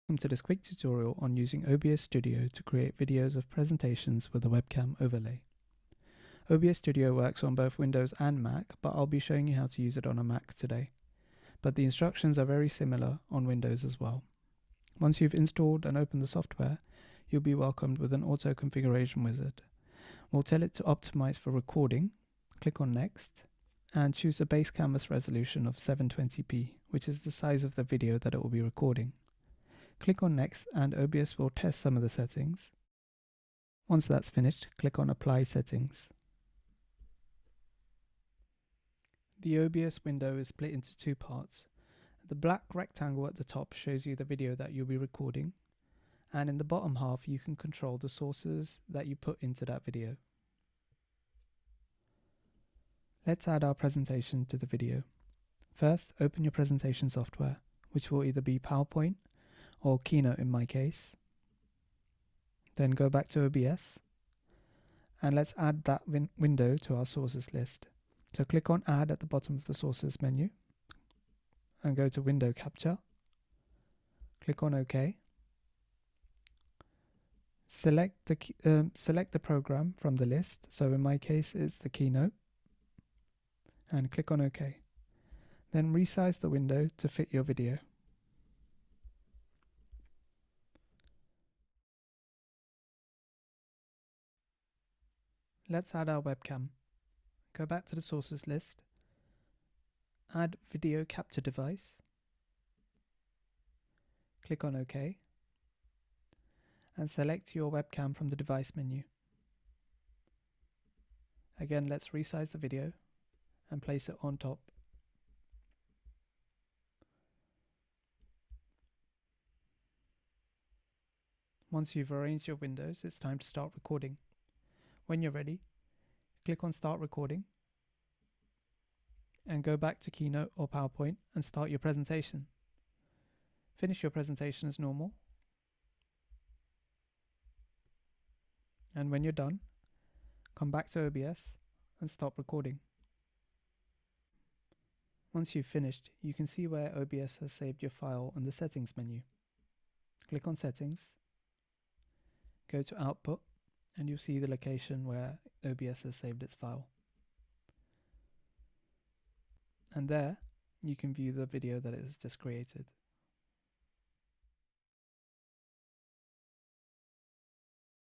Welcome to this quick tutorial on using OBS Studio to create videos of presentations with a webcam overlay. OBS Studio works on both Windows and Mac, but I'll be showing you how to use it on a Mac today. But the instructions are very similar on Windows as well. Once you've installed and opened the software, you'll be welcomed with an auto configuration wizard. We'll tell it to optimize for recording, click on Next, and choose a base canvas resolution of 720p, which is the size of the video that it will be recording. Click on Next and OBS will test some of the settings. Once that's finished, click on Apply Settings. The OBS window is split into two parts. The black rectangle at the top shows you the video that you'll be recording, and in the bottom half you can control the sources that you put into that video. Let's add our presentation to the video. First, open your presentation software, which will either be PowerPoint or Keynote in my case. Then go back to OBS and let's add that window to our sources list. So click on Add at the bottom of the sources menu and go to Window Capture. Click on OK. Select the program from the list. So in my case it's the Keynote, and click on OK. Then resize the window to fit your video. Let's add our webcam. Go back to the sources list, add video capture device, click on OK, and select your webcam from the device menu. Again, let's resize the video and place it on top. Once you've arranged your windows, it's time to start recording. When you're ready, click on Start Recording and go back to Keynote or PowerPoint and start your presentation. Finish your presentation as normal. And when you're done, come back to OBS and stop recording. Once you've finished, you can see where OBS has saved your file in the Settings menu. Click on Settings, go to Output, and you'll see the location where OBS has saved its file. And there, you can view the video that it has just created.